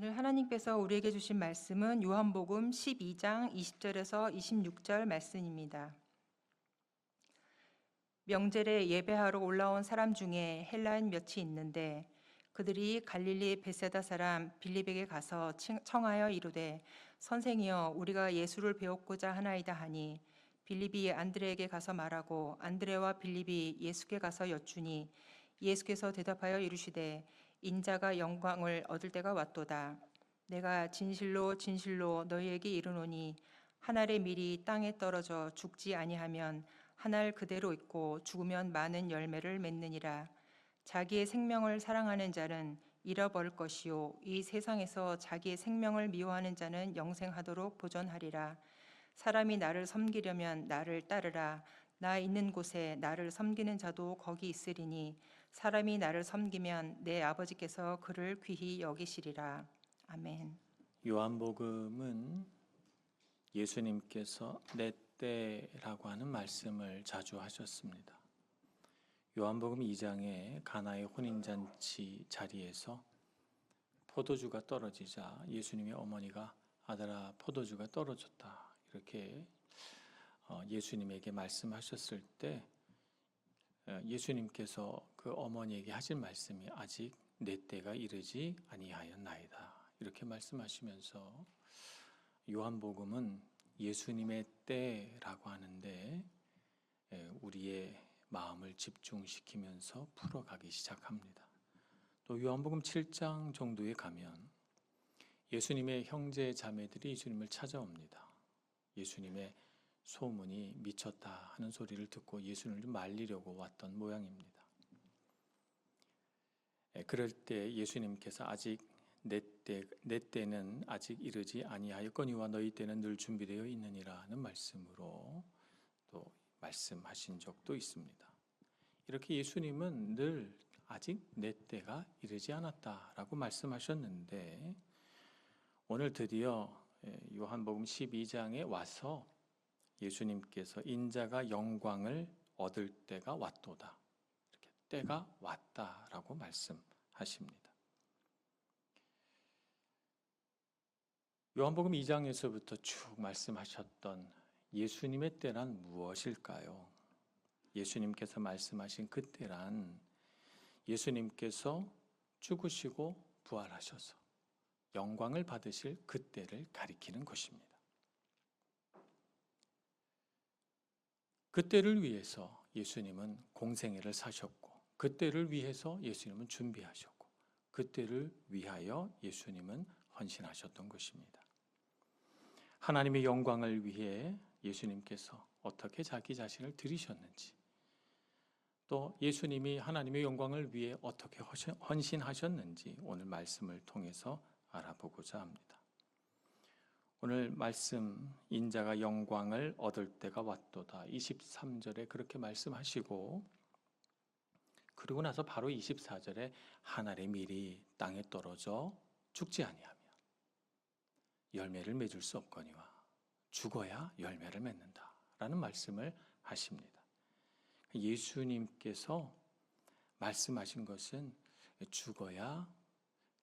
오늘 하나님께서 우리에게 주신 말씀은 요한복음 12장 20절에서 26절 말씀입니다. 명절에 예배하러 올라온 사람 중에 헬라인 몇이 있는데 그들이 갈릴리 베세다 사람 빌립에게 가서 청하여 이르되 선생이여 우리가 예수를 배웠고자 하나이다 하니 빌립이 안드레에게 가서 말하고 안드레와 빌립이 예수께 가서 여쭈니 예수께서 대답하여 이르시되 인자가 영광을 얻을 때가 왔도다. 내가 진실로 진실로 너희에게 이르노니 한 알의 밀이 땅에 떨어져 죽지 아니하면 한 알 그대로 있고 죽으면 많은 열매를 맺느니라. 자기의 생명을 사랑하는 자는 잃어버릴 것이요 이 세상에서 자기의 생명을 미워하는 자는 영생하도록 보존하리라. 사람이 나를 섬기려면 나를 따르라. 나 있는 곳에 나를 섬기는 자도 거기 있으리니 사람이 나를 섬기면 내 아버지께서 그를 귀히 여기시리라. 아멘. 요한복음은 예수님께서 내 때라고 하는 말씀을 자주 하셨습니다. 요한복음 2장에 가나의 혼인잔치 자리에서 포도주가 떨어지자 예수님의 어머니가 아들아 포도주가 떨어졌다 이렇게 예수님에게 말씀하셨을 때 예수님께서 그 어머니에게 하신 말씀이 아직 내 때가 이르지 아니하였나이다 이렇게 말씀하시면서 요한복음은 예수님의 때라고 하는데 우리의 마음을 집중시키면서 풀어가기 시작합니다. 또 요한복음 7장 정도에 가면 예수님의 형제 자매들이 예수님을 찾아옵니다. 예수님의 소문이 미쳤다 하는 소리를 듣고 예수님을 말리려고 왔던 모양입니다. 그럴 때 예수님께서 아직 내 때는 아직 이르지 아니하였거니와 너희 때는 늘 준비되어 있느니라는 말씀으로 또 말씀하신 적도 있습니다. 이렇게 예수님은 늘 아직 내 때가 이르지 않았다라고 말씀하셨는데 오늘 드디어 요한복음 12장에 와서 예수님께서 인자가 영광을 얻을 때가 왔도다. 이렇게 때가 왔다라고 말씀하십니다. 요한복음 2장에서부터 쭉 말씀하셨던 예수님의 때란 무엇일까요? 예수님께서 말씀하신 그 때란 예수님께서 죽으시고 부활하셔서 영광을 받으실 그 때를 가리키는 것입니다. 그 때를 위해서 예수님은 공생애를 사셨고 그 때를 위해서 예수님은 준비하셨고 그 때를 위하여 예수님은 헌신하셨던 것입니다. 하나님의 영광을 위해 예수님께서 어떻게 자기 자신을 드리셨는지 또 예수님이 하나님의 영광을 위해 어떻게 헌신하셨는지 오늘 말씀을 통해서 알아보고자 합니다. 오늘 말씀 인자가 영광을 얻을 때가 왔도다 23절에 그렇게 말씀하시고 그리고 나서 바로 24절에 한 알의 밀이 땅에 떨어져 죽지 아니하며 열매를 맺을 수 없거니와 죽어야 열매를 맺는다 라는 말씀을 하십니다. 예수님께서 말씀하신 것은 죽어야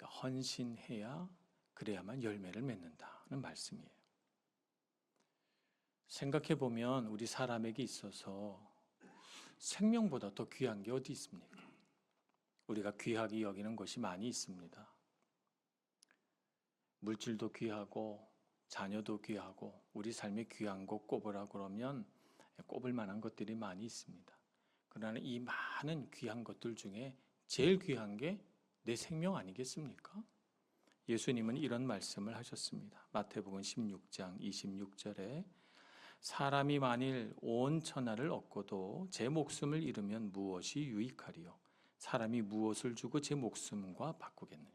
헌신해야 그래야만 열매를 맺는다는 말씀이에요. 생각해 보면 우리 사람에게 있어서 생명보다 더 귀한 게 어디 있습니까? 우리가 귀하게 여기는 것이 많이 있습니다. 물질도 귀하고 자녀도 귀하고 우리 삶에 귀한 거 꼽으라 그러면 꼽을 만한 것들이 많이 있습니다. 그러나 이 많은 귀한 것들 중에 제일 귀한 게 내 생명 아니겠습니까? 예수님은 이런 말씀을 하셨습니다. 마태복음 16장 26절에 사람이 만일 온 천하를 얻고도 제 목숨을 잃으면 무엇이 유익하리요? 사람이 무엇을 주고 제 목숨과 바꾸겠느냐?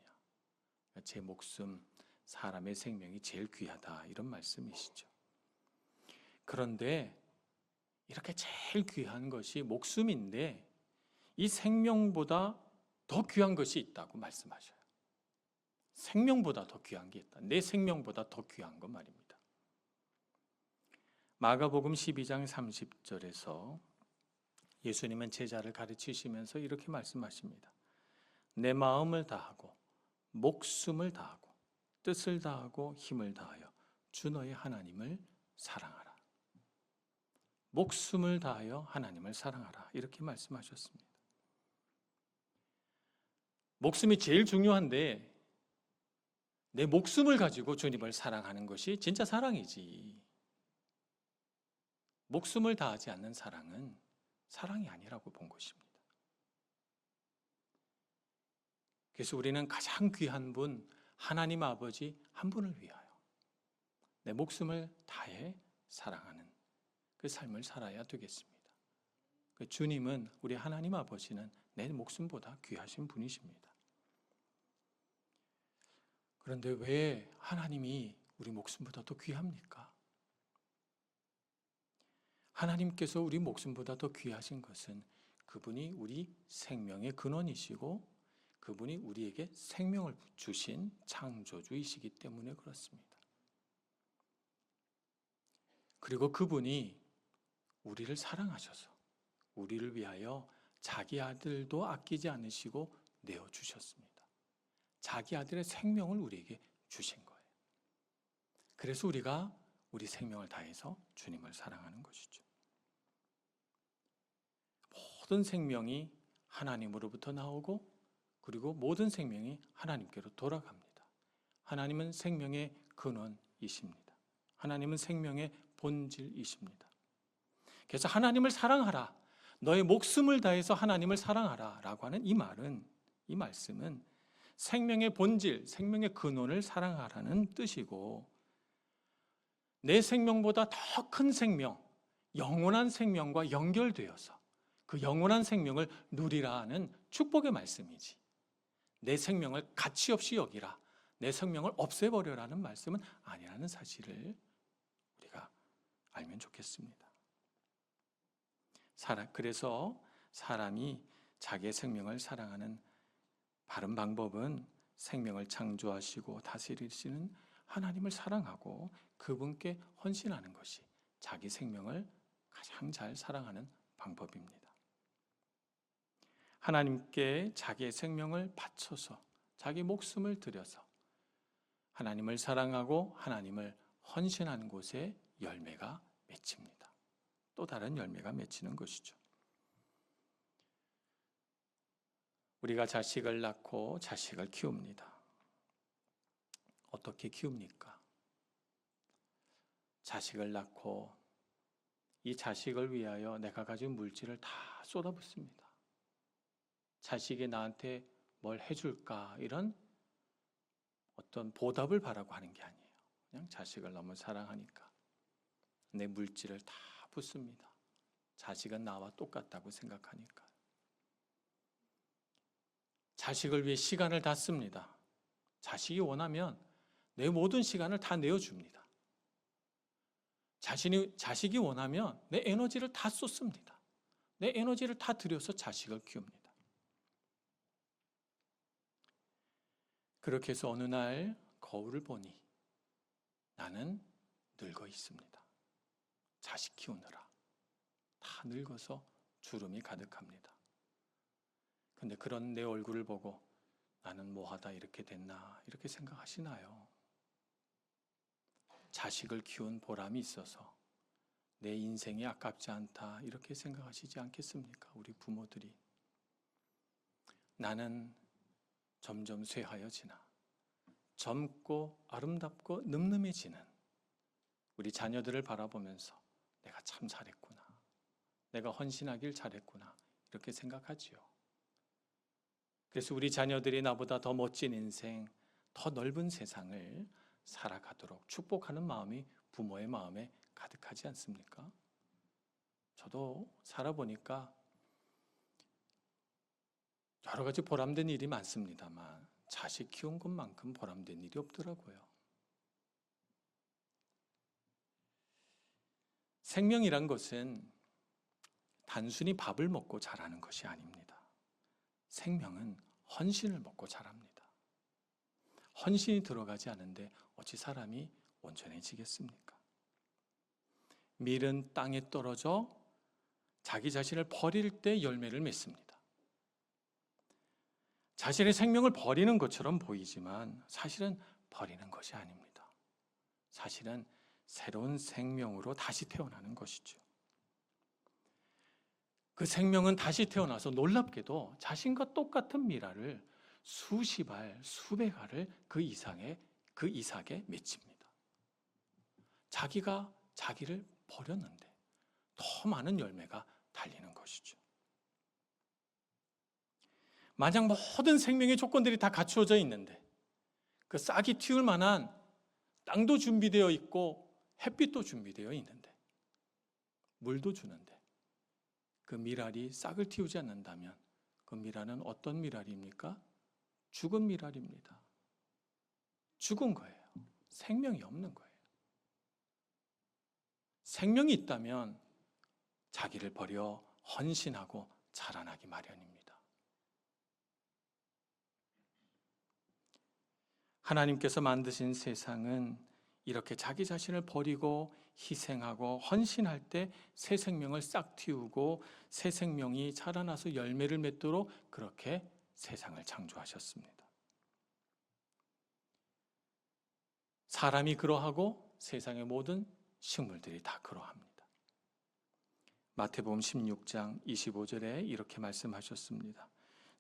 제 목숨, 사람의 생명이 제일 귀하다 이런 말씀이시죠. 그런데 이렇게 제일 귀한 것이 목숨인데 이 생명보다 더 귀한 것이 있다고 말씀하셔요. 생명보다 더 귀한 게 있다. 내 생명보다 더 귀한 것 말입니다. 마가복음 12장 30절에서 예수님은 제자를 가르치시면서 이렇게 말씀하십니다. 내 마음을 다하고 목숨을 다하고 뜻을 다하고 힘을 다하여 주 너의 하나님을 사랑하라. 목숨을 다하여 하나님을 사랑하라. 이렇게 말씀하셨습니다. 목숨이 제일 중요한데 내 목숨을 가지고 주님을 사랑하는 것이 진짜 사랑이지. 목숨을 다하지 않는 사랑은 사랑이 아니라고 본 것입니다. 그래서 우리는 가장 귀한 분, 하나님 아버지 한 분을 위하여 내 목숨을 다해 사랑하는 그 삶을 살아야 되겠습니다. 그 주님은, 우리 하나님 아버지는 내 목숨보다 귀하신 분이십니다. 그런데 왜 하나님이 우리 목숨보다 더 귀합니까? 하나님께서 우리 목숨보다 더 귀하신 것은 그분이 우리 생명의 근원이시고 그분이 우리에게 생명을 주신 창조주이시기 때문에 그렇습니다. 그리고 그분이 우리를 사랑하셔서 우리를 위하여 자기 아들도 아끼지 않으시고 내어주셨습니다. 자기 아들의 생명을 우리에게 주신 거예요. 그래서 우리가 우리 생명을 다해서 주님을 사랑하는 것이죠. 모든 생명이 하나님으로부터 나오고 그리고 모든 생명이 하나님께로 돌아갑니다. 하나님은 생명의 근원이십니다. 하나님은 생명의 본질이십니다. 그래서 하나님을 사랑하라, 너의 목숨을 다해서 하나님을 사랑하라 라고 하는 이 말씀은 생명의 본질, 생명의 근원을 사랑하라는 뜻이고 내 생명보다 더 큰 생명, 영원한 생명과 연결되어서 그 영원한 생명을 누리라 하는 축복의 말씀이지, 내 생명을 가치 없이 여기라, 내 생명을 없애버려라는 말씀은 아니라는 사실을 우리가 알면 좋겠습니다. 그래서 사람이 자기의 생명을 사랑하는 바른 방법은 생명을 창조하시고 다스리시는 하나님을 사랑하고 그분께 헌신하는 것이 자기 생명을 가장 잘 사랑하는 방법입니다. 하나님께 자기의 생명을 바쳐서 자기 목숨을 들여서 하나님을 사랑하고 하나님을 헌신하는 곳에 열매가 맺힙니다. 또 다른 열매가 맺히는 것이죠. 우리가 자식을 낳고 자식을 키웁니다. 어떻게 키웁니까? 자식을 낳고 이 자식을 위하여 내가 가진 물질을 다 쏟아붓습니다. 자식이 나한테 뭘 해줄까 이런 어떤 보답을 바라고 하는 게 아니에요. 그냥 자식을 너무 사랑하니까 내 물질을 다 붓습니다. 자식은 나와 똑같다고 생각하니까. 자식을 위해 시간을 다 씁니다. 자식이 원하면 내 모든 시간을 다 내어줍니다. 자식이 원하면 내 에너지를 다 쏟습니다. 내 에너지를 다 들여서 자식을 키웁니다. 그렇게 해서 어느 날 거울을 보니 나는 늙어 있습니다. 자식 키우느라 다 늙어서 주름이 가득합니다. 근데 그런 내 얼굴을 보고 나는 뭐하다 이렇게 됐나 이렇게 생각하시나요? 자식을 키운 보람이 있어서 내 인생이 아깝지 않다 이렇게 생각하시지 않겠습니까? 우리 부모들이. 나는 점점 쇠하여지나 젊고 아름답고 늠름해지는 우리 자녀들을 바라보면서 내가 참 잘했구나, 내가 헌신하길 잘했구나 이렇게 생각하지요. 그래서 우리 자녀들이 나보다 더 멋진 인생, 더 넓은 세상을 살아가도록 축복하는 마음이 부모의 마음에 가득하지 않습니까? 저도 살아보니까 여러 가지 보람된 일이 많습니다만 자식 키운 것만큼 보람된 일이 없더라고요. 생명이란 것은 단순히 밥을 먹고 자라는 것이 아닙니다. 생명은 헌신을 먹고 자랍니다. 헌신이 들어가지 않은데 어찌 사람이 온전해지겠습니까? 밀은 땅에 떨어져 자기 자신을 버릴 때 열매를 맺습니다. 자신의 생명을 버리는 것처럼 보이지만 사실은 버리는 것이 아닙니다. 사실은 새로운 생명으로 다시 태어나는 것이죠. 그 생명은 다시 태어나서 놀랍게도 자신과 똑같은 미라를 수십 알, 수백 알을 그 이삭에 맺힙니다. 자기가 자기를 버렸는데 더 많은 열매가 달리는 것이죠. 만약 모든 생명의 조건들이 다 갖추어져 있는데 그 싹이 틔울 만한 땅도 준비되어 있고 햇빛도 준비되어 있는데 물도 주는데 그 미랄이 싹을 틔우지 않는다면 그 미랄은 어떤 미랄입니까? 죽은 미랄입니다. 죽은 거예요. 생명이 없는 거예요. 생명이 있다면 자기를 버려 헌신하고 자라나기 마련입니다. 하나님께서 만드신 세상은 이렇게 자기 자신을 버리고 희생하고 헌신할 때 새 생명을 싹 틔우고 새 생명이 자라나서 열매를 맺도록 그렇게 세상을 창조하셨습니다. 사람이 그러하고 세상의 모든 식물들이 다 그러합니다. 마태복음 16장 25절에 이렇게 말씀하셨습니다.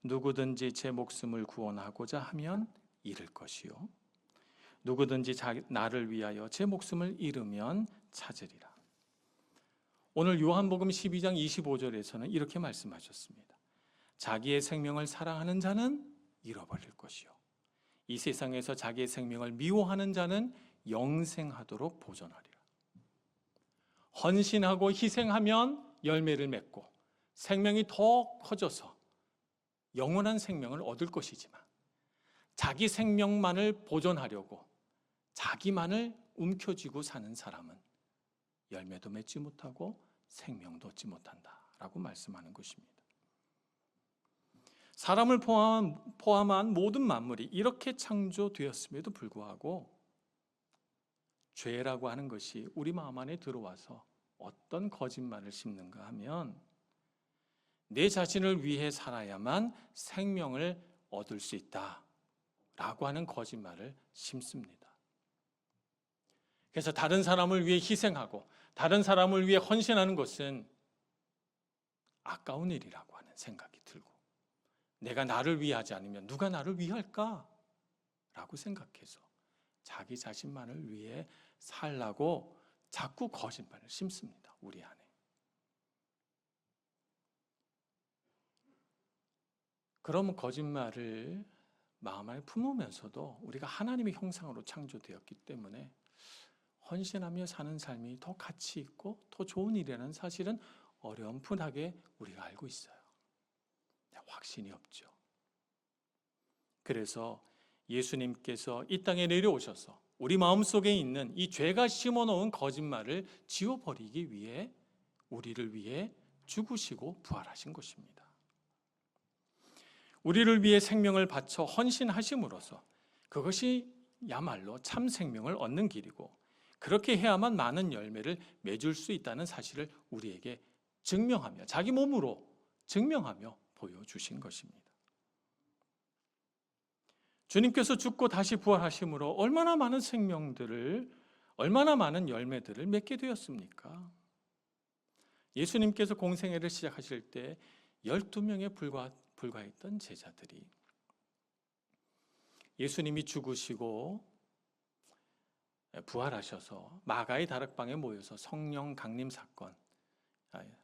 누구든지 제 목숨을 구원하고자 하면 잃을 것이요 누구든지 나를 위하여 제 목숨을 잃으면 찾으리라. 오늘 요한복음 12장 25절에서는 이렇게 말씀하셨습니다. 자기의 생명을 사랑하는 자는 잃어버릴 것이요 이 세상에서 자기의 생명을 미워하는 자는 영생하도록 보존하리라. 헌신하고 희생하면 열매를 맺고 생명이 더 커져서 영원한 생명을 얻을 것이지만 자기 생명만을 보존하려고 자기만을 움켜쥐고 사는 사람은 열매도 맺지 못하고 생명도 얻지 못한다라고 말씀하는 것입니다. 사람을 포함한 모든 만물이 이렇게 창조되었음에도 불구하고 죄라고 하는 것이 우리 마음 안에 들어와서 어떤 거짓말을 심는가 하면 내 자신을 위해 살아야만 생명을 얻을 수 있다라고 하는 거짓말을 심습니다. 그래서 다른 사람을 위해 희생하고 다른 사람을 위해 헌신하는 것은 아까운 일이라고 하는 생각이 들고 내가 나를 위해 하지 않으면 누가 나를 위할까? 라고 생각해서 자기 자신만을 위해 살라고 자꾸 거짓말을 심습니다. 우리 안에. 그럼 거짓말을 마음 안에 품으면서도 우리가 하나님의 형상으로 창조되었기 때문에 헌신하며 사는 삶이 더 가치 있고 더 좋은 일이라는 사실은 어렴풋하게 우리가 알고 있어요. 확신이 없죠. 그래서 예수님께서 이 땅에 내려오셔서 우리 마음속에 있는 이 죄가 심어놓은 거짓말을 지워버리기 위해 우리를 위해 죽으시고 부활하신 것입니다. 우리를 위해 생명을 바쳐 헌신하심으로써 그것이 야말로 참 생명을 얻는 길이고 그렇게 해야만 많은 열매를 맺을 수 있다는 사실을 우리에게 증명하며 자기 몸으로 증명하며 보여주신 것입니다. 주님께서 죽고 다시 부활하심으로 얼마나 많은 생명들을 얼마나 많은 열매들을 맺게 되었습니까? 예수님께서 공생애를 시작하실 때 12명에 불과했던 제자들이 예수님이 죽으시고 부활하셔서 마가의 다락방에 모여서 성령 강림 사건,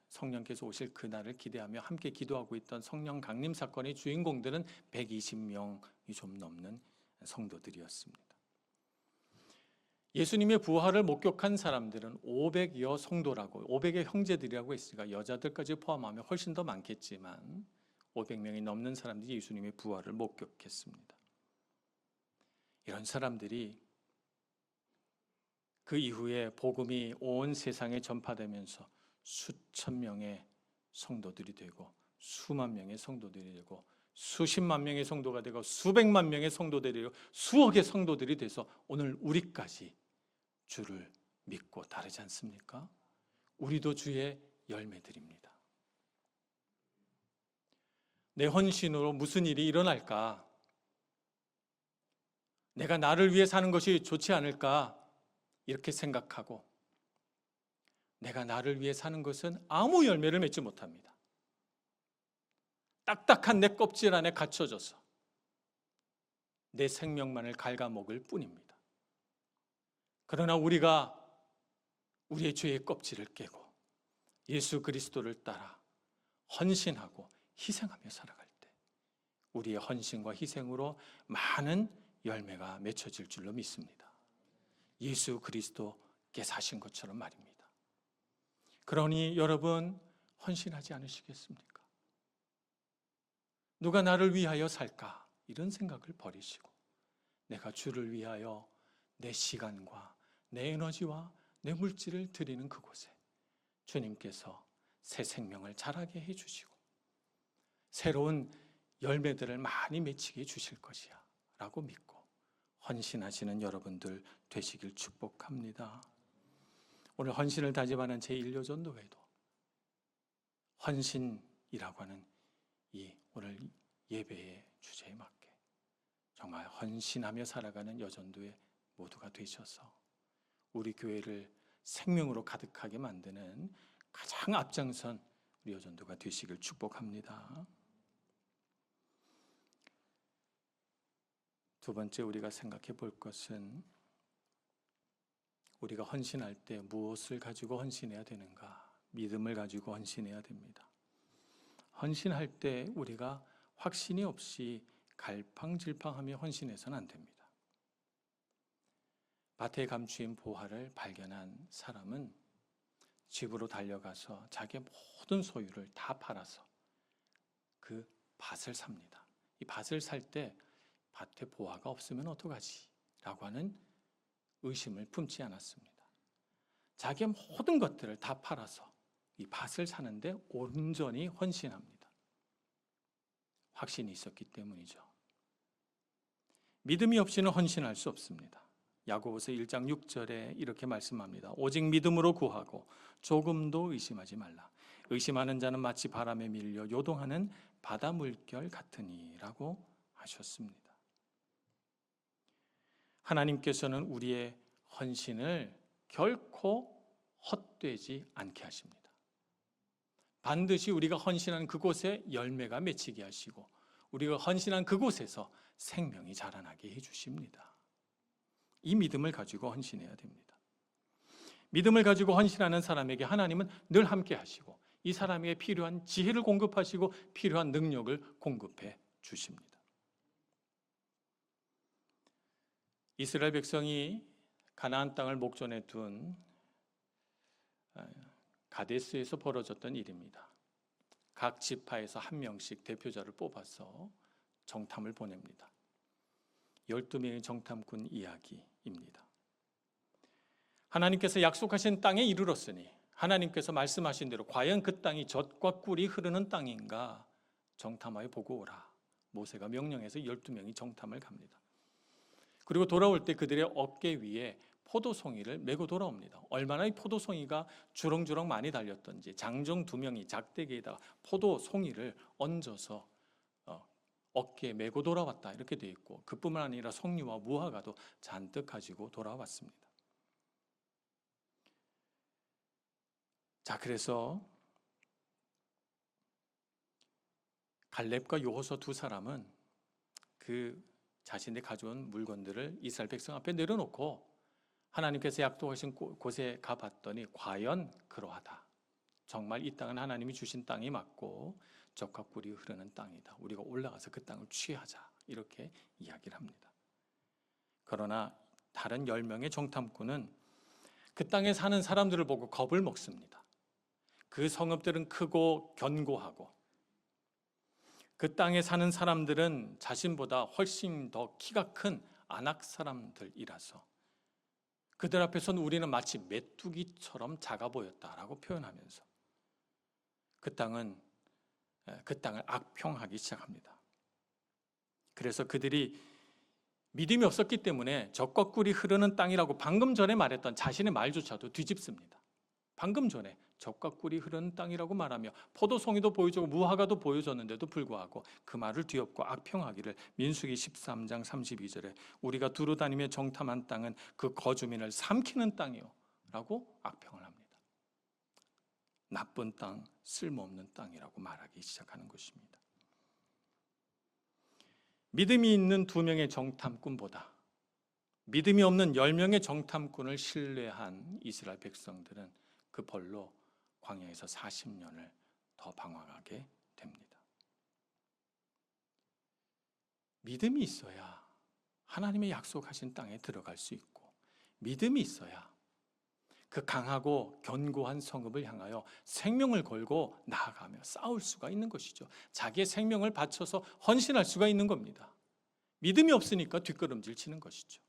성령께서 오실 그날을 기대하며 함께 기도하고 있던 성령 강림 사건의 주인공들은 120명이 좀 넘는 성도들이었습니다. 예수님의 부활을 목격한 사람들은 500여 성도라고 500의 형제들이라고 했으니까 여자들까지 포함하면 훨씬 더 많겠지만 500명이 넘는 사람들이 예수님의 부활을 목격했습니다. 이런 사람들이 그 이후에 복음이 온 세상에 전파되면서 수천 명의 성도들이 되고 수만 명의 성도들이 되고 수십만 명의 성도가 되고 수백만 명의 성도들이 되고 수억의 성도들이 돼서 오늘 우리까지 주를 믿고 따르지 않습니까? 우리도 주의 열매들입니다. 내 헌신으로 무슨 일이 일어날까? 내가 나를 위해 사는 것이 좋지 않을까 이렇게 생각하고 내가 나를 위해 사는 것은 아무 열매를 맺지 못합니다. 딱딱한 내 껍질 안에 갇혀져서 내 생명만을 갉아먹을 뿐입니다. 그러나 우리가 우리의 죄의 껍질을 깨고 예수 그리스도를 따라 헌신하고 희생하며 살아갈 때 우리의 헌신과 희생으로 많은 열매가 맺혀질 줄로 믿습니다. 예수 그리스도께서 하신 것처럼 말입니다. 그러니 여러분 헌신하지 않으시겠습니까? 누가 나를 위하여 살까? 이런 생각을 버리시고 내가 주를 위하여 내 시간과 내 에너지와 내 물질을 드리는 그곳에 주님께서 새 생명을 자라게 해주시고 새로운 열매들을 많이 맺히게 해주실 것이야 라고 믿고 헌신하시는 여러분들 되시길 축복합니다. 오늘 헌신을 다짐하는 제1요전도회도 헌신이라고 하는 이 오늘 예배의 주제에 맞게 정말 헌신하며 살아가는 여전도회 모두가 되셔서 우리 교회를 생명으로 가득하게 만드는 가장 앞장선 우리 여전도가 되시길 축복합니다. 두 번째 우리가 생각해 볼 것은 우리가 헌신할 때 무엇을 가지고 헌신해야 되는가? 믿음을 가지고 헌신해야 됩니다. 헌신할 때 우리가 확신이 없이 갈팡질팡하며 헌신해서는 안 됩니다. 밭에 감추인 보화를 발견한 사람은 집으로 달려가서 자기의 모든 소유를 다 팔아서 그 밭을 삽니다. 이 밭을 살 때 밭에 보화가 없으면 어떡하지? 라고 하는 의심을 품지 않았습니다. 자기의 모든 것들을 다 팔아서 이 밭을 사는데 온전히 헌신합니다. 확신이 있었기 때문이죠. 믿음이 없이는 헌신할 수 없습니다. 야고보서 1장 6절에 이렇게 말씀합니다. 오직 믿음으로 구하고 조금도 의심하지 말라. 의심하는 자는 마치 바람에 밀려 요동하는 바다 물결 같으니라고 하셨습니다. 하나님께서는 우리의 헌신을 결코 헛되지 않게 하십니다. 반드시 우리가 헌신한 그곳에 열매가 맺히게 하시고 우리가 헌신한 그곳에서 생명이 자라나게 해주십니다. 이 믿음을 가지고 헌신해야 됩니다. 믿음을 가지고 헌신하는 사람에게 하나님은 늘 함께 하시고 이 사람에게 필요한 지혜를 공급하시고 필요한 능력을 공급해 주십니다. 이스라엘 백성이 가나안 땅을 목전에 둔 가데스에서 벌어졌던 일입니다. 각 지파에서 한 명씩 대표자를 뽑아서 정탐을 보냅니다. 12명의 정탐꾼 이야기입니다. 하나님께서 약속하신 땅에 이르렀으니 하나님께서 말씀하신 대로 과연 그 땅이 젖과 꿀이 흐르는 땅인가 정탐하여 보고 오라. 모세가 명령해서 12명이 정탐을 갑니다. 그리고 돌아올 때 그들의 어깨 위에 포도송이를 메고 돌아옵니다. 얼마나 이 포도송이가 주렁주렁 많이 달렸던지 장정 2명이 작대기에다가 포도송이를 얹어서 어깨에 메고 돌아왔다 이렇게 되어 있고 그뿐만 아니라 송리와 무화과도 잔뜩 가지고 돌아왔습니다. 자, 그래서 갈렙과 요호수 두 사람은 그 자신이 가져온 물건들을 이스라엘 백성 앞에 내려놓고 하나님께서 약속하신 곳에 가봤더니 과연 그러하다. 정말 이 땅은 하나님이 주신 땅이 맞고 젖과 꿀이 흐르는 땅이다. 우리가 올라가서 그 땅을 취하자. 이렇게 이야기를 합니다. 그러나 다른 10명의 정탐꾼은 그 땅에 사는 사람들을 보고 겁을 먹습니다. 그 성읍들은 크고 견고하고 그 땅에 사는 사람들은 자신보다 훨씬 더 키가 큰 아낙 사람들이라서 그들 앞에서는 우리는 마치 메뚜기처럼 작아 보였다라고 표현하면서 그 땅을 악평하기 시작합니다. 그래서 그들이 믿음이 없었기 때문에 젖과 꿀이 흐르는 땅이라고 방금 전에 말했던 자신의 말조차도 뒤집습니다. 방금 전에 젖과 꿀이 흐르는 땅이라고 말하며 포도송이도 보여주고 무화과도 보여줬는데도 불구하고 그 말을 뒤엎고 악평하기를 민수기 13장 32절에 우리가 두루 다니며 정탐한 땅은 그 거주민을 삼키는 땅이요 라고 악평을 합니다. 나쁜 땅, 쓸모없는 땅이라고 말하기 시작하는 것입니다. 믿음이 있는 2명의 정탐꾼보다 믿음이 없는 10명의 정탐꾼을 신뢰한 이스라엘 백성들은 그 벌로 광야에서 40년을 더 방황하게 됩니다. 믿음이 있어야 하나님의 약속하신 땅에 들어갈 수 있고, 믿음이 있어야 그 강하고 견고한 성읍을 향하여 생명을 걸고 나아가며 싸울 수가 있는 것이죠. 자기의 생명을 바쳐서 헌신할 수가 있는 겁니다. 믿음이 없으니까 뒷걸음질 치는 것이죠.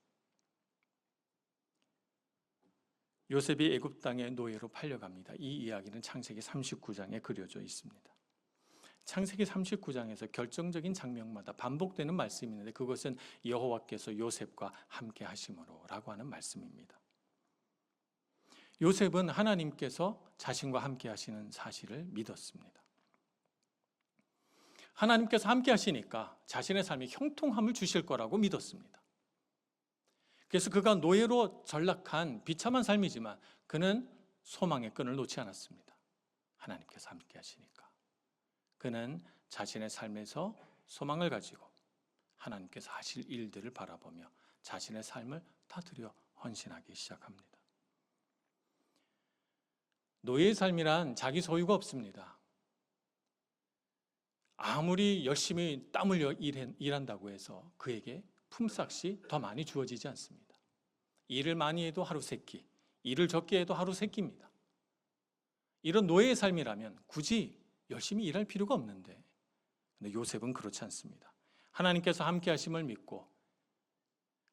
요셉이 애굽 땅의 노예로 팔려갑니다. 이 이야기는 창세기 39장에 그려져 있습니다. 창세기 39장에서 결정적인 장면마다 반복되는 말씀이 있는데 그것은 여호와께서 요셉과 함께 하심으로라고 하는 말씀입니다. 요셉은 하나님께서 자신과 함께 하시는 사실을 믿었습니다. 하나님께서 함께 하시니까 자신의 삶에 형통함을 주실 거라고 믿었습니다. 그래서 그가 노예로 전락한 비참한 삶이지만 그는 소망의 끈을 놓지 않았습니다. 하나님께서 함께 하시니까. 그는 자신의 삶에서 소망을 가지고 하나님께서 하실 일들을 바라보며 자신의 삶을 다 드려 헌신하기 시작합니다. 노예의 삶이란 자기 소유가 없습니다. 아무리 열심히 땀 흘려 일한다고 해서 그에게 품삯이 더 많이 주어지지 않습니다. 일을 많이 해도 하루 3끼, 일을 적게 해도 하루 3끼입니다. 이런 노예의 삶이라면 굳이 열심히 일할 필요가 없는데, 근데 요셉은 그렇지 않습니다. 하나님께서 함께 하심을 믿고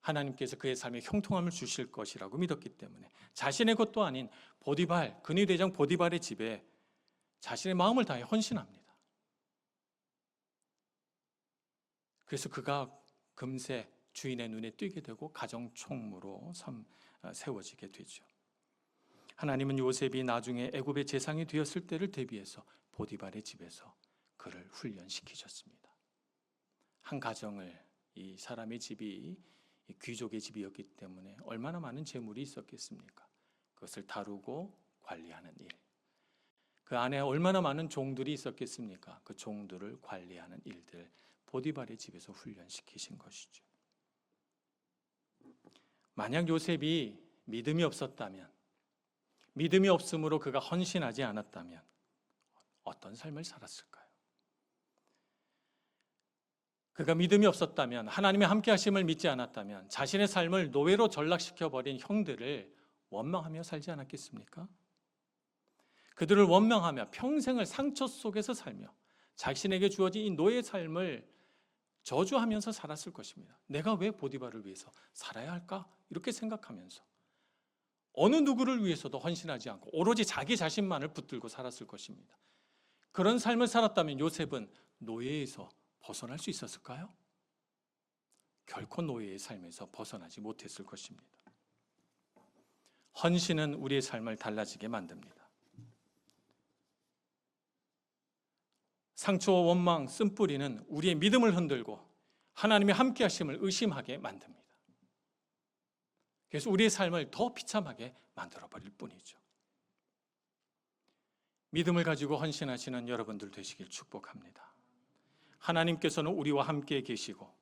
하나님께서 그의 삶에 형통함을 주실 것이라고 믿었기 때문에 자신의 것도 아닌 보디발, 근위 대장 보디발의 집에 자신의 마음을 다해 헌신합니다. 그래서 그가 금세 주인의 눈에 띄게 되고 가정 총무로 세워지게 되죠. 하나님은 요셉이 나중에 애굽의 재상이 되었을 때를 대비해서 보디발의 집에서 그를 훈련시키셨습니다. 한 가정을, 이 사람의 집이 귀족의 집이었기 때문에 얼마나 많은 재물이 있었겠습니까? 그것을 다루고 관리하는 일. 그 안에 얼마나 많은 종들이 있었겠습니까? 그 종들을 관리하는 일들, 보디발의 집에서 훈련시키신 것이죠. 만약 요셉이 믿음이 없었다면, 믿음이 없으므로 그가 헌신하지 않았다면 어떤 삶을 살았을까요? 그가 믿음이 없었다면, 하나님의 함께 하심을 믿지 않았다면 자신의 삶을 노예로 전락시켜버린 형들을 원망하며 살지 않았겠습니까? 그들을 원망하며 평생을 상처 속에서 살며 자신에게 주어진 이 노예 삶을 저주하면서 살았을 것입니다. 내가 왜 보디발을 위해서 살아야 할까? 이렇게 생각하면서 어느 누구를 위해서도 헌신하지 않고 오로지 자기 자신만을 붙들고 살았을 것입니다. 그런 삶을 살았다면 요셉은 노예에서 벗어날 수 있었을까요? 결코 노예의 삶에서 벗어나지 못했을 것입니다. 헌신은 우리의 삶을 달라지게 만듭니다. 상처와 원망, 쓴뿌리는 우리의 믿음을 흔들고 하나님의 함께 하심을 의심하게 만듭니다. 그래서 우리의 삶을 더 비참하게 만들어버릴 뿐이죠. 믿음을 가지고 헌신하시는 여러분들 되시길 축복합니다. 하나님께서는 우리와 함께 계시고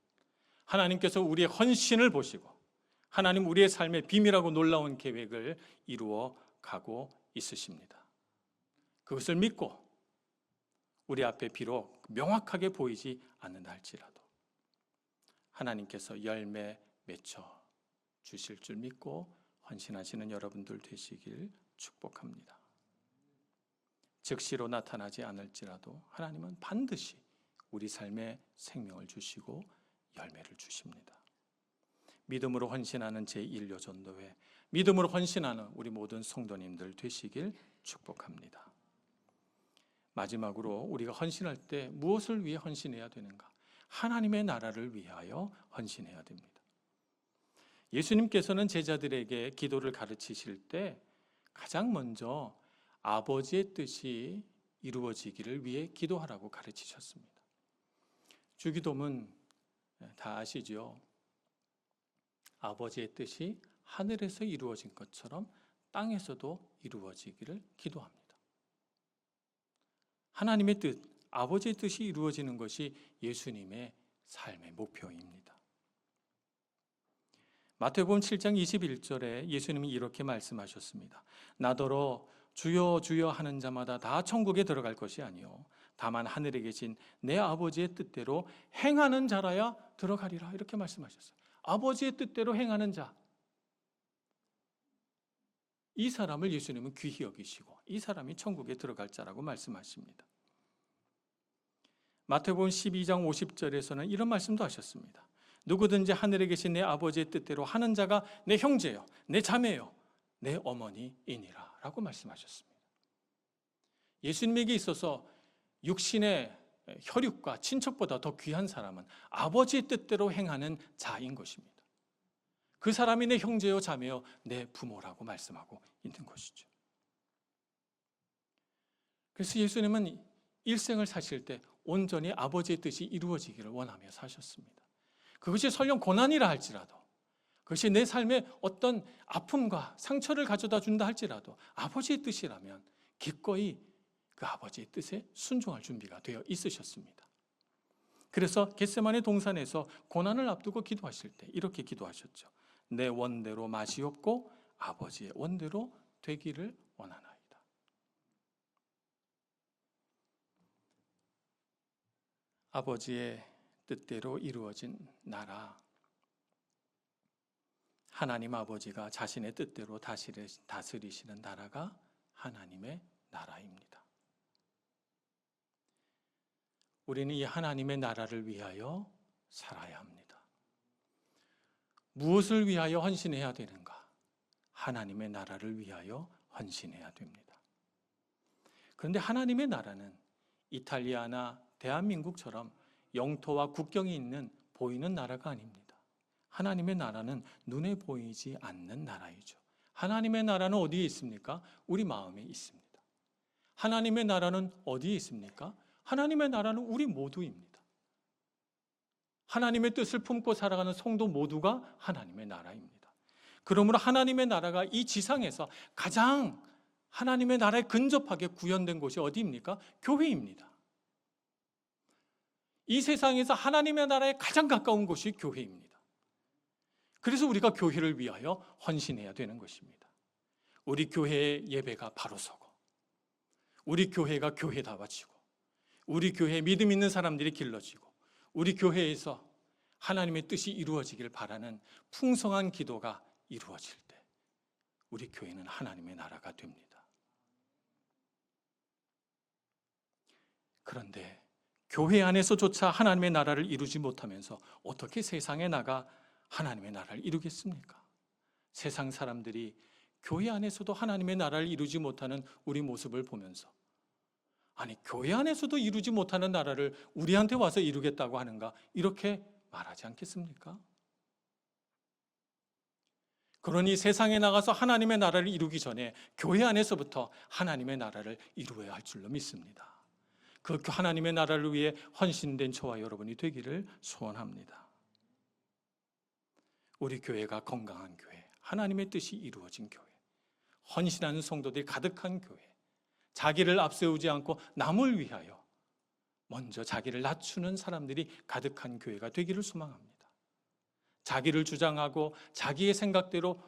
하나님께서 우리의 헌신을 보시고 하나님 우리의 삶의 비밀하고 놀라운 계획을 이루어 가고 있으십니다. 그것을 믿고 우리 앞에 비록 명확하게 보이지 않는다 할지라도 하나님께서 열매 맺혀 주실 줄 믿고 헌신하시는 여러분들 되시길 축복합니다. 즉시로 나타나지 않을지라도 하나님은 반드시 우리 삶에 생명을 주시고 열매를 주십니다. 믿음으로 헌신하는 제1여전도회, 믿음으로 헌신하는 우리 모든 성도님들 되시길 축복합니다. 마지막으로 우리가 헌신할 때 무엇을 위해 헌신해야 되는가? 하나님의 나라를 위하여 헌신해야 됩니다. 예수님께서는 제자들에게 기도를 가르치실 때 가장 먼저 아버지의 뜻이 이루어지기를 위해 기도하라고 가르치셨습니다. 주기도문 다 아시죠? 아버지의 뜻이 하늘에서 이루어진 것처럼 땅에서도 이루어지기를 기도합니다. 하나님의 뜻, 아버지의 뜻이 이루어지는 것이 예수님의 삶의 목표입니다. 마태복음 7장 21절에 예수님이 이렇게 말씀하셨습니다. 나더러 주여 주여 하는 자마다 다 천국에 들어갈 것이 아니요 다만 하늘에 계신 내 아버지의 뜻대로 행하는 자라야 들어가리라. 이렇게 말씀하셨어요. 아버지의 뜻대로 행하는 자, 이 사람을 예수님은 귀히 여기시고 이 사람이 천국에 들어갈 자라고 말씀하십니다. 마태복음 12장 50절에서는 이런 말씀도 하셨습니다. 누구든지 하늘에 계신 내 아버지의 뜻대로 하는 자가 내 형제요, 내 자매요, 내 어머니이니라 라고 말씀하셨습니다. 예수님에게 있어서 육신의 혈육과 친척보다 더 귀한 사람은 아버지의 뜻대로 행하는 자인 것입니다. 그 사람이 내 형제요 자매요 내 부모라고 말씀하고 있는 것이죠. 그래서 예수님은 일생을 사실 때 온전히 아버지의 뜻이 이루어지기를 원하며 사셨습니다. 그것이 설령 고난이라 할지라도, 그것이 내 삶에 어떤 아픔과 상처를 가져다 준다 할지라도 아버지의 뜻이라면 기꺼이 그 아버지의 뜻에 순종할 준비가 되어 있으셨습니다. 그래서 겟세마네 동산에서 고난을 앞두고 기도하실 때 이렇게 기도하셨죠. 내 원대로 마시옵고 아버지의 원대로 되기를 원하나이다. 아버지의 뜻대로 이루어진 나라, 하나님 아버지가 자신의 뜻대로 다스리시는 나라가 하나님의 나라입니다. 우리는 이 하나님의 나라를 위하여 살아야 합니다. 무엇을 위하여 헌신해야 되는가? 하나님의 나라를 위하여 헌신해야 됩니다. 그런데 하나님의 나라는 이탈리아나 대한민국처럼 영토와 국경이 있는 보이는 나라가 아닙니다. 하나님의 나라는 눈에 보이지 않는 나라이죠. 하나님의 나라는 어디에 있습니까? 우리 마음에 있습니다. 하나님의 나라는 어디에 있습니까? 하나님의 나라는 우리 모두입니다. 하나님의 뜻을 품고 살아가는 성도 모두가 하나님의 나라입니다. 그러므로 하나님의 나라가 이 지상에서 가장 하나님의 나라에 근접하게 구현된 곳이 어디입니까? 교회입니다. 이 세상에서 하나님의 나라에 가장 가까운 곳이 교회입니다. 그래서 우리가 교회를 위하여 헌신해야 되는 것입니다. 우리 교회의 예배가 바로 서고, 우리 교회가 교회다워지고, 우리 교회에 믿음 있는 사람들이 길러지고, 우리 교회에서 하나님의 뜻이 이루어지길 바라는 풍성한 기도가 이루어질 때 우리 교회는 하나님의 나라가 됩니다. 그런데 교회 안에서조차 하나님의 나라를 이루지 못하면서 어떻게 세상에 나가 하나님의 나라를 이루겠습니까? 세상 사람들이 교회 안에서도 하나님의 나라를 이루지 못하는 우리 모습을 보면서 아니, 교회 안에서도 이루지 못하는 나라를 우리한테 와서 이루겠다고 하는가? 이렇게 말하지 않겠습니까? 그러니 세상에 나가서 하나님의 나라를 이루기 전에 교회 안에서부터 하나님의 나라를 이루어야 할 줄로 믿습니다. 그 하나님의 나라를 위해 헌신된 저와 여러분이 되기를 소원합니다. 우리 교회가 건강한 교회, 하나님의 뜻이 이루어진 교회, 헌신하는 성도들이 가득한 교회, 자기를 앞세우지 않고 남을 위하여 먼저 자기를 낮추는 사람들이 가득한 교회가 되기를 소망합니다. 자기를 주장하고 자기의 생각대로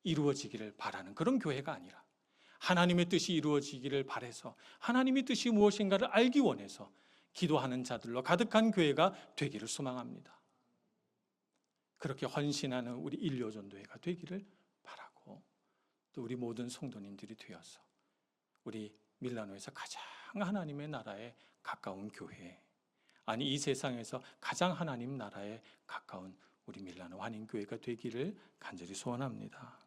이루어지기를 바라는 그런 교회가 아니라 하나님의 뜻이 이루어지기를 바라서 하나님의 뜻이 무엇인가를 알기 원해서 기도하는 자들로 가득한 교회가 되기를 소망합니다. 그렇게 헌신하는 우리 일요전도회가 되기를 바라고, 또 우리 모든 성도님들이 되어서 우리 밀라노에서 가장 하나님의 나라에 가까운 교회, 아니 이 세상에서 가장 하나님 나라에 가까운 우리 밀라노 환인교회가 되기를 간절히 소원합니다.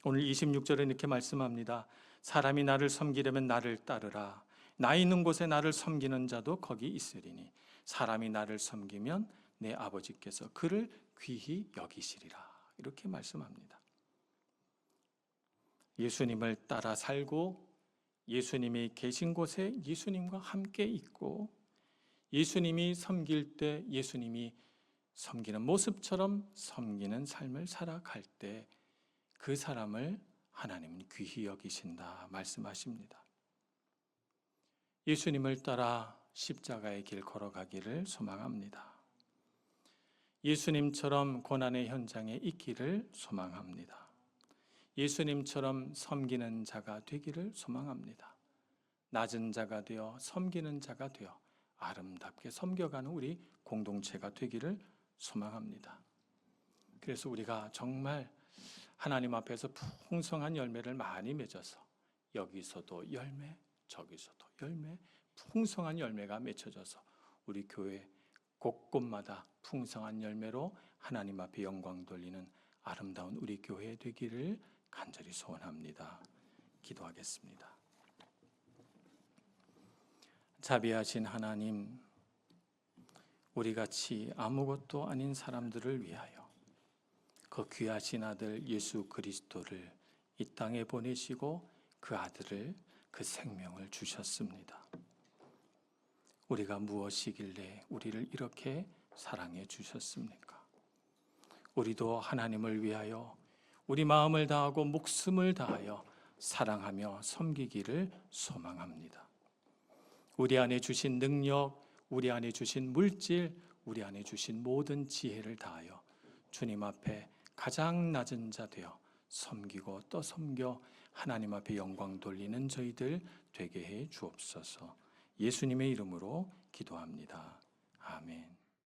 오늘 26절에 이렇게 말씀합니다. 사람이 나를 섬기려면 나를 따르라. 나 있는 곳에 나를 섬기는 자도 거기 있으리니 사람이 나를 섬기면 내 아버지께서 그를 귀히 여기시리라. 이렇게 말씀합니다. 예수님을 따라 살고 예수님이 계신 곳에 예수님과 함께 있고 예수님이 섬길 때 예수님이 섬기는 모습처럼 섬기는 삶을 살아갈 때 그 사람을 하나님은 귀히 여기신다 말씀하십니다. 예수님을 따라 십자가의 길 걸어가기를 소망합니다. 예수님처럼 고난의 현장에 있기를 소망합니다. 예수님처럼 섬기는 자가 되기를 소망합니다. 낮은 자가 되어 섬기는 자가 되어 아름답게 섬겨가는 우리 공동체가 되기를 소망합니다. 그래서 우리가 정말 하나님 앞에서 풍성한 열매를 많이 맺어서 여기서도 열매, 저기서도 열매, 풍성한 열매가 맺혀져서 우리 교회 곳곳마다 풍성한 열매로 하나님 앞에 영광 돌리는 아름다운 우리 교회 되기를 간절히 소원합니다. 기도하겠습니다. 자비하신 하나님, 우리같이 아무것도 아닌 사람들을 위하여 그 귀하신 아들 예수 그리스도를 이 땅에 보내시고 그 아들을 그 생명을 주셨습니다. 우리가 무엇이길래 우리를 이렇게 사랑해 주셨습니까? 우리도 하나님을 위하여 우리 마음을 다하고 목숨을 다하여 사랑하며 섬기기를 소망합니다. 우리 안에 주신 능력, 우리 안에 주신 물질, 우리 안에 주신 모든 지혜를 다하여 주님 앞에 가장 낮은 자 되어 섬기고 또 섬겨 하나님 앞에 영광 돌리는 저희들 되게 해 주옵소서. 예수님의 이름으로 기도합니다. 아멘.